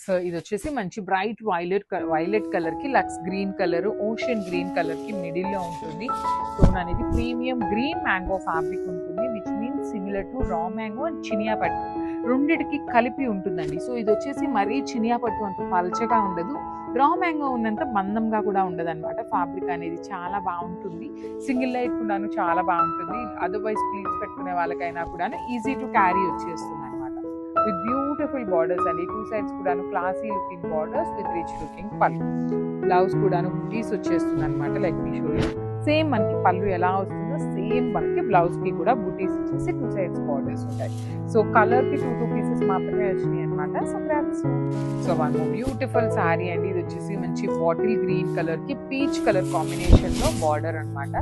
So ఇది వచ్చేసి మంచి బ్రైట్ వైలెట్ కలర్ కి lux green colour, ocean green colour కి మిడిల్ లో ఉంటుంది. టోన్ అనేది ప్రీమియం గ్రీన్ మ్యాంగో ఫ్యాబ్రిక్ ఉంటుంది, which means similar to raw mango and చినియా పట్టు రెండిటికి కలిపి ఉంటుందండి. సో ఇది వచ్చేసి మరీ చినియా పట్టు అంత పల్చగా ఉండదు, రా మ్యాంగో ఉన్నంత మందంగా కూడా ఉండదు అనమాట. ఫ్యాబ్రిక్ అనేది చాలా బాగుంటుంది, సింగిల్ లైట్ కూడాను చాలా బాగుంటుంది. అదర్వైజ్ ప్లీట్స్ పెట్టుకునే వాళ్ళకైనా కూడాను ఈజీ టు క్యారీ వచ్చేస్తుంది అనమాట. విత్ బ్యూటిఫుల్ బార్డర్స్ అండి, టూ సైడ్స్ కూడాను classy looking borders with rich looking పళ్ళు. బ్లౌజ్ కూడాను బుటీస్ వచ్చేస్తుంది అనమాట. లైక్ మీ షో సేమ్ మనకి పళ్ళు ఎలా వస్తుందో సేమ్ మనకి బ్లౌజ్ కి కూడా బుటీస్ ఇచ్చేసి టూ సైడ్స్ బార్డర్స్ ఉంటాయి. సో కలర్ కి టూ పీసెస్ మాత్రమే వచ్చినాయి అనమాట. So grasp. So one beautiful sari అండి, ఇది వచ్చేసి మంచి బాటిల్ గ్రీన్ కలర్ కి పీచ్ కలర్ కాంబినేషన్ లో బార్డర్ అనమాట.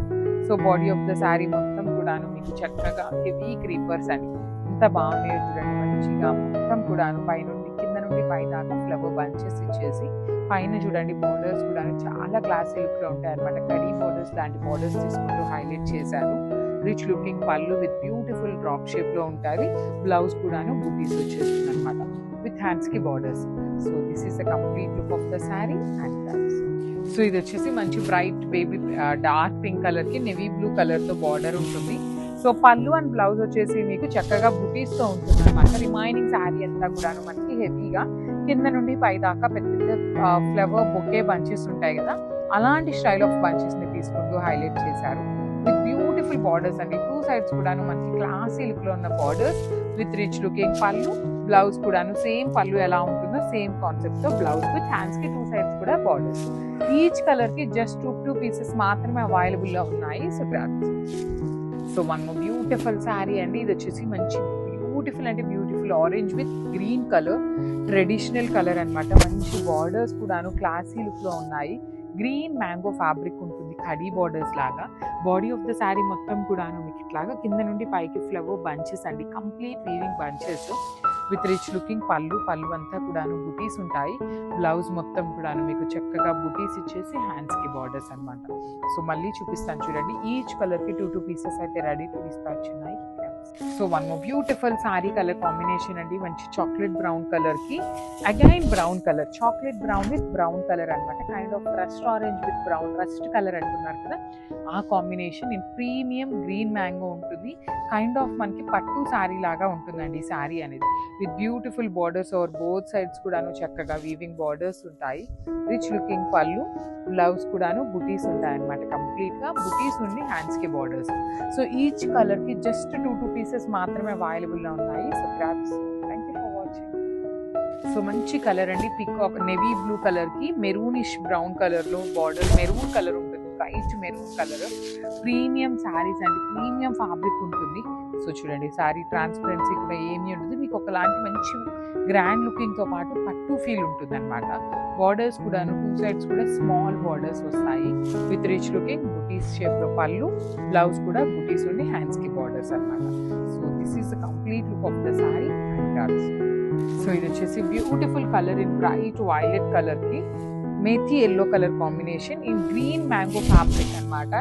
So body of the sari మొత్తం కూడాను మీకు చక్కగా హెవీ క్రీపర్స్ అని ఎంత బాగున్నాయో చూడండి. మంచిగా మొత్తం కూడాను పైనుండి కింద నుండి పై దాకా ఫ్లవర్ బంచెస్ ఇచ్చేసి పైన చూడండి బోర్డర్స్ కూడా చాలా క్లాసీ లుక్ లో ఉంటాయి అనమాట. కడీ బోర్డర్స్ లాంటి బోర్డర్స్ తీసుకుంటూ హైలైట్ చేశారు. రిచ్ లుకింగ్ పళ్ళు విత్ బ్యూటిఫుల్ డ్రాప్ షేప్ లో ఉంటుంది. బ్లౌజ్ కూడాను బూటీస్ వచ్చేస్తుంది అనమాట విత్ హ్యాండ్స్ కి borders. So this is the complete look of the sari and blouse. So ఇది వచ్చేసి మంచి bright baby dark pink colour కి నెవీ బ్లూ కలర్ తో బార్డర్ ఉంటుంది. సో పళ్ళు అండ్ బ్లౌజ్ వచ్చేసి మీకు చక్కగా బుటీస్ తో ఉంటుంది అనమాట. రిమైనింగ్ శారీ అంతా కూడా మనకి హెవీగా కింద నుండి పై దాకా పెద్ద పెద్ద ఫ్లవర్ బొకే బంచెస్ ఉంటాయి కదా, అలాంటి స్టైల్ ఆఫ్ బంచెస్ ని తీసుకుంటూ హైలైట్ చేశారు విత్ బ్యూటిఫుల్ బార్డర్స్ అండి. టూ సైడ్స్ కూడాను మనకి క్లాసీ లుక్ లో ఉన్న బార్డర్స్ విత్ రిచ్ లుకింగ్ పళ్ళు. బ్లౌజ్ కూడాను సేమ్ పళ్ళు ఎలా ఉంటుందో సేమ్ కాన్సెప్ట్ తో బ్లౌజ్ విత్ హ్యాండ్స్ కి టూ సైడ్స్ కూడా బార్డర్స్. ఈచ్ కలర్ కి జస్ట్ టూ పీసెస్ మాత్రమే అవైలబుల్ లో ఉన్నాయి. So so one beautiful sari అండి, ఇది వచ్చేసి మంచి బ్యూటిఫుల్ అంటే beautiful orange with green colour, traditional colour అనమాట. మంచి బార్డర్స్ కూడాను క్లాసీ లుక్ లో ఉన్నాయి. గ్రీన్ మ్యాంగో ఫ్యాబ్రిక్ ఉంటుంది కడీ బార్డర్స్ లాగా. బాడీ ఆఫ్ ద శారీ మొత్తం కూడాను మీకు ఇట్లాగా కింద నుండి పైకి ఫ్లవర్ బంచెస్ అండి, complete weaving bunches with rich looking పళ్ళు. పళ్ళు అంతా కూడాను బుటీస్ ఉంటాయి. బ్లౌజ్ మొత్తం కూడాను మీకు చక్కగా బుటీస్ ఇచ్చేసి హ్యాండ్స్ కి బార్డర్స్ అనమాట. సో మళ్ళీ చూపిస్తాను చూడండి. ఈచ్ కలర్ కి టూ పీసెస్ అయితే రెడీ టు డిస్పాచ్ ఉన్నాయి. So one beautiful sari colour combination అండి, మంచి చాక్లెట్ బ్రౌన్ కలర్ కి again brown colour, chocolate brown with brown colour అనమాట. Kind of rust orange with brown, rust colour అంటున్నారు కదా ఆ combination. In premium green mango ఉంటుంది. Kind of మనకి పట్టు శారీ లాగా ఉంటుందండి ఈ శారీ అనేది. With beautiful borders over both sides కూడాను చక్కగా వీవింగ్ బార్డర్స్ ఉంటాయి. రిచ్ లుకింగ్ పళ్ళు, బ్లౌజ్ కూడాను బుటీస్ ఉంటాయి అనమాట. కంప్లీట్ గా బుటీస్ ఉండి హ్యాండ్స్ కి బార్డర్స్. సో ఈచ్ కలర్ కి జస్ట్ టూ పీసెస్ మాత్రమే అవైలబుల్ గా ఉన్నాయి. So grasp. Thank you for watching. So మంచి కలర్ అండి, పికాక్ నెవీ బ్లూ కలర్ కి మెరూనిష్ బ్రౌన్ కలర్ లో బార్డర్, మెరూన్ కలర్ ఉంటుంది, bright maroon colour. Premium saris అండి, ప్రీమియం ఫ్యాబ్రిక్ ఉంటుంది. సో చూడండి శారీ ట్రాన్స్పరెన్సీ కూడా ఏమీ ఉండదు, మీకు ఒకలాంటి మంచి గ్రాండ్ లుకింగ్ తో పాటు పట్టు ఫీల్ ఉంటుంది అనమాట. బార్డర్స్ కూడాను టూ సైడ్స్ కూడా స్మాల్ బార్డర్స్ వస్తాయి with rich looking buttis shape లో పళ్ళు. బ్లౌజ్ కూడా బుటీస్ ఉండి హ్యాండ్స్ కి బార్డర్స్ అనమాట. So this is the complete look of the sari and blouse. So ఇది వచ్చేసి beautiful colour in bright violet colour కి methi yellow colour combination in green mango fabric అనమాట.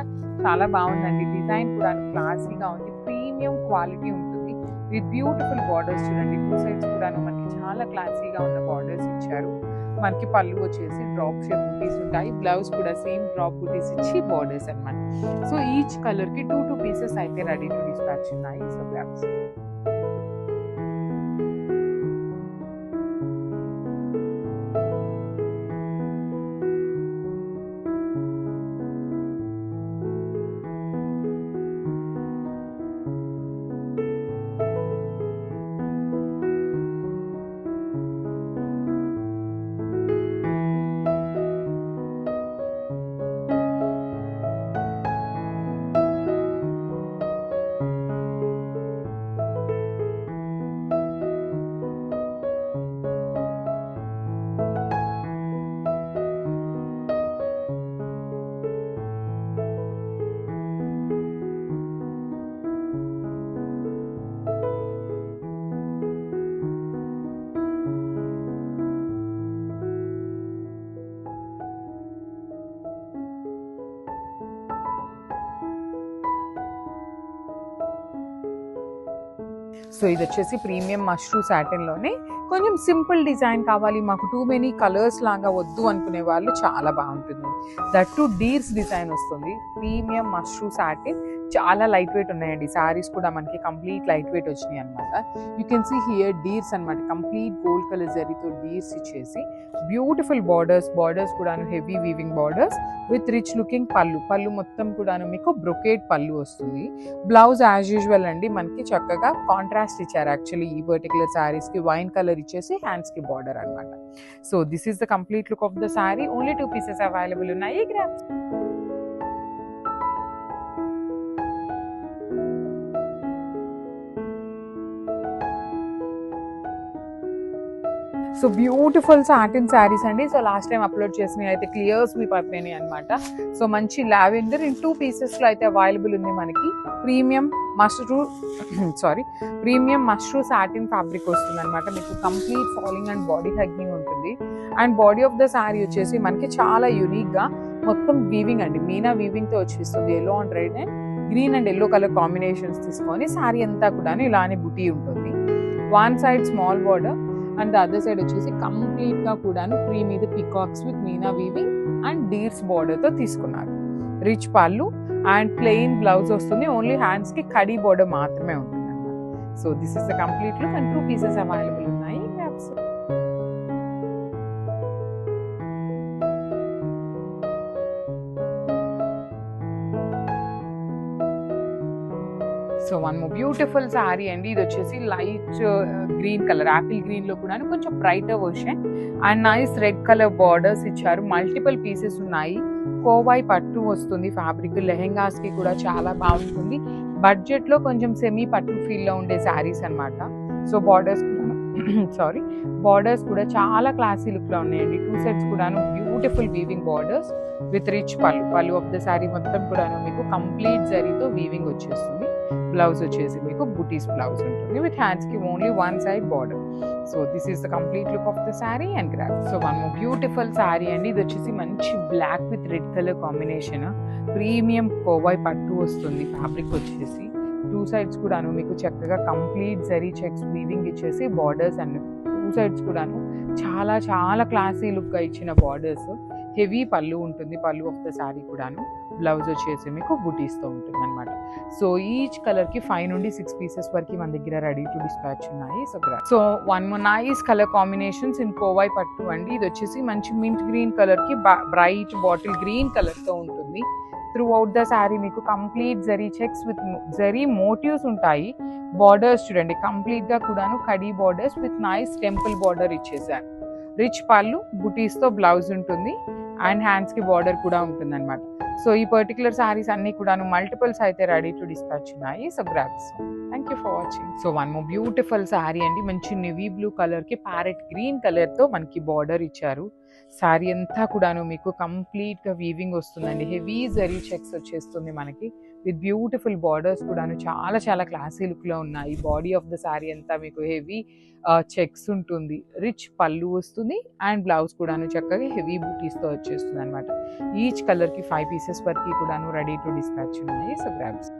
చాలా బాగుందండి, డిజైన్ కూడా క్లాసీగా ఉంది, ప్రీమియం క్వాలిటీ ఉంటుంది విత్ బ్యూటిఫుల్ బార్డర్స్. చూడండి టూ సైడ్స్ కూడా మనకి చాలా క్లాసీగా ఉన్న బార్డర్స్ ఇచ్చారు. మనకి పళ్ళు వచ్చేసి డ్రాప్ షేప్ బుటీస్ ఉంటాయి. బ్లౌజ్ కూడా సేమ్ డ్రాప్ బుటీస్ ఇచ్చి బార్డర్స్ అనమాట. సో ఈచ్ కలర్ కి టూ పీసెస్ అయితే రెడీ టు డిస్పాచ్ ఉన్నాయి. So blouse. సో ఇది వచ్చేసి ప్రీమియం మష్రూ సాటిన్లోనే కొంచెం సింపుల్ డిజైన్ కావాలి, మాకు టూ మెనీ కలర్స్ లాగా వద్దు అనుకునే వాళ్ళు చాలా బాగుంటుంది. దట్ టు డీర్స్ డిజైన్ వస్తుంది. ప్రీమియం మష్రూ సాటిన్, చాలా లైట్ వెయిట్ ఉన్నాయండి. సారీస్ కూడా మనకి కంప్లీట్ లైట్ వెయిట్ వచ్చినాయి అనమాట. You can see here deers అనమాట, కంప్లీట్ గోల్డ్ కలర్ జరీతో డీర్స్ ఇచ్చేసి బ్యూటిఫుల్ బార్డర్స్ కూడాను heavy weaving borders with rich looking పళ్ళు మొత్తం కూడాను మీకు బ్రొకేట్ పళ్ళు వస్తుంది. బ్లౌజ్ యాజ్ యూజువల్ అండి మనకి చక్కగా కాంట్రాస్ట్ ఇచ్చారు. యాక్చువల్లీ ఈ పర్టికులర్ శారీస్ కి వైన్ కలర్ ఇచ్చేసి హ్యాండ్స్ కి బార్డర్ అనమాట. So this is the complete look of the sari. Only 2 pieces available ఉన్నాయి. గ్రాప్స్. సో బ్యూటిఫుల్ సాటిన్ శారీస్ అండి. సో లాస్ట్ టైం అప్లోడ్ చేసినవి అయితే క్లియర్ స్వీప్ అయిపోయినాయి అనమాట. సో మంచి లావెండర్ ఇన్ 2 పీసెస్లో అయితే అవైలబుల్ ఉంది మనకి. ప్రీమియం మష్రూ సాటిన్ ఫ్యాబ్రిక్ వస్తుంది అనమాట. మీకు complete falling and body hugging ఉంటుంది. And body of the sari వచ్చేసి మనకి చాలా యూనిక్గా మొత్తం వీవింగ్ అండి, మీనా వీవింగ్తో వచ్చేస్తుంది. Yellow and red and green and yellow colour combinations తీసుకొని శారీ అంతా కూడా ఇలానే బుటీ ఉంటుంది. One side small border and the other side వచ్చేసి కంప్లీట్ గా కూడాను ట్రీ మీద peacocks with meena weaving and deers border తో తీసుకున్నారు. Rich pallu and plain blouse వస్తుంది. ఓన్లీ హ్యాండ్స్ కి కడీ బార్డర్ మాత్రమే ఉంటుంది అనమాట. So this is the complete look and 2 pieces available ఉన్నాయి. So one more beautiful sari అండి. ఇది వచ్చేసి light green colour, Apple green లో కూడా కొంచెం brighter version and nice red colour borders ఇచ్చారు. మల్టిపుల్ పీసెస్ ఉన్నాయి. కోవాయి పట్టు వస్తుంది ఫ్యాబ్రిక్. లెహెంగాస్ కి కూడా చాలా బాగుంటుంది. బడ్జెట్ లో కొంచెం సెమీ పట్టు ఫీల్ లో ఉండే శారీస్ అనమాట. సో బార్డర్స్ కూడా చాలా క్లాసీ లుక్ లో ఉన్నాయండి. 2 సెట్స్ కూడాను beautiful weaving borders with rich పళ్ళు ఆఫ్ ద శారీ మొత్తం కూడాను మీకు కంప్లీట్ జరీతో వీవింగ్ వచ్చేస్తుంది. బ్లౌజ్ వచ్చేసి మీకు బుటీస్ బ్లౌజ్ ఉంటుంది విత్ హ్యాండ్స్ కి only one side border. So this is the complete look of the sari and గ్రాప్. So one more beautiful sari అండి. ఇది వచ్చేసి మంచి black with red colour combination. Premium Kovai పట్టు వస్తుంది. ఫ్యాబ్రిక్ వచ్చేసి 2 సైడ్స్ కూడాను మీకు చక్కగా కంప్లీట్ జరీ చెక్స్ వీవింగ్ ఇచ్చేసి బార్డర్స్ అండ్ 2 సైడ్స్ కూడాను చాలా చాలా క్లాసీ లుక్ గా ఇచ్చిన బార్డర్స్. హెవీ పళ్ళు ఉంటుంది. పళ్ళు ఆఫ్ ద శారీ కూడాను. బ్లౌజ్ వచ్చేసి మీకు బుటీస్తో ఉంటుంది అనమాట. సో ఈచ్ కలర్కి 5 నుండి 6 పీసెస్ వరకు మన దగ్గర రెడీ టు డిస్పాచ్ ఉన్నాయి. So one more nice colour combinations in Kovai పట్టు అండి. ఇది వచ్చేసి మంచి మింట్ గ్రీన్ కలర్కి బ్రైట్ బాటిల్ గ్రీన్ కలర్తో ఉంటుంది. త్రూ అవుట్ ద శారీ మీకు complete zari checks with zari motifs ఉంటాయి. బార్డర్స్ చూడండి కంప్లీట్గా కూడాను కడీ borders with nice temple border ఇచ్చేసారు. రిచ్ పళ్ళు బుటీస్తో బ్లౌజ్ ఉంటుంది అండ్ హ్యాండ్స్కి బార్డర్ కూడా ఉంటుంది అనమాట. సో ఈ పర్టికులర్ శారీస్ అన్ని కూడాను మల్టిపుల్స్ అయితే రెడీ టు డిస్పాచ్ ఉన్నాయి. So grabs. Thank you for watching. So one more beautiful sari అండి. మంచి నెవీ బ్లూ కలర్కి ప్యారెట్ గ్రీన్ కలర్తో మనకి బార్డర్ ఇచ్చారు. శారీ అంతా కూడాను మీకు కంప్లీట్గా వీవింగ్ వస్తుందండి. హెవీ జరీ చెక్స్ వచ్చేస్తుంది మనకి విత్ బ్యూటిఫుల్ బార్డర్స్ కూడాను చాలా చాలా క్లాసీ లుక్లో ఉన్నాయి. బాడీ ఆఫ్ ద శారీ అంతా మీకు హెవీ చెక్స్ ఉంటుంది. రిచ్ పళ్ళు వస్తుంది అండ్ బ్లౌజ్ కూడాను చక్కగా హెవీ బూటీస్తో వచ్చేస్తుంది అనమాట. ఈచ్ కలర్కి 5 పీసెస్ వరకు కూడాను రెడీ టు డిస్పాచ్ ఉన్నాయి. So grabs.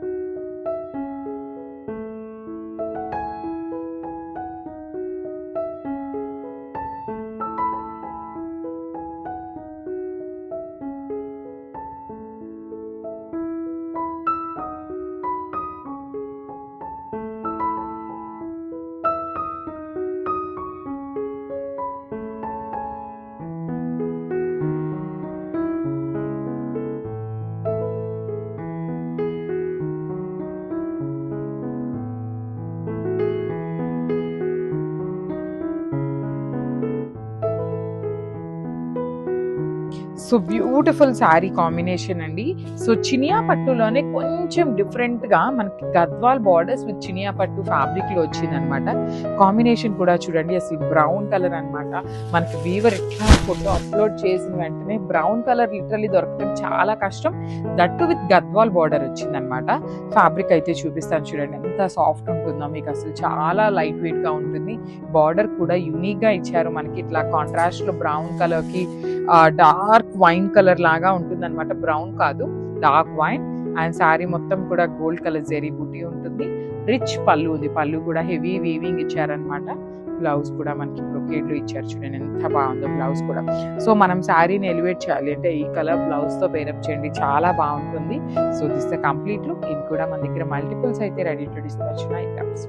So beautiful sari combination అండి. సో చినియా పట్టులోనే కొంచెం డిఫరెంట్గా మనకి గద్వాల్ బార్డర్స్ విత్ చినియా పట్టు ఫ్యాబ్రిక్లో వచ్చింది అనమాట. కాంబినేషన్ కూడా చూడండి అసలు బ్రౌన్ కలర్ అనమాట. మనకి వీవర్ ఎట్లా ఫోటో అప్లోడ్ చేసిన వెంటనే బ్రౌన్ కలర్ లిటరల్లీ దొరకడం చాలా కష్టం. దట్టు విత్ గద్వాల్ బార్డర్ వచ్చింది అనమాట. ఫ్యాబ్రిక్ అయితే చూపిస్తాను చూడండి ఎంత సాఫ్ట్ ఉంటుందో మీకు. అసలు చాలా లైట్ వెయిట్గా ఉంటుంది. బార్డర్ కూడా యూనిక్గా ఇచ్చారు మనకి. ఇట్లా కాంట్రాస్ట్లో బ్రౌన్ కలర్కి డార్క్ వైన్ కలర్ లాగా ఉంటుంది అనమాట. బ్రౌన్ కాదు డార్క్ వైన్ అండ్ శారీ మొత్తం కూడా గోల్డ్ కలర్ జెరీ బుట్టి ఉంటుంది. రిచ్ పళ్ళు ఉంది, పళ్ళు కూడా హెవీ వీవింగ్ ఇచ్చారనమాట. బ్లౌజ్ కూడా మనకి బ్రొకేడ్లో ఇచ్చారు, చూడండి ఎంత బాగుందో బ్లౌజ్ కూడా. సో మనం శారీని ఎలివేట్ చేయాలి అంటే ఈ కలర్ బ్లౌజ్తో పేరప్ చేయండి, చాలా బాగుంటుంది. So this the complete look. ఇది కూడా మన దగ్గర మల్టిపుల్స్ అయితే రెడీ టు డిస్పాచ్ ఐటమ్స్.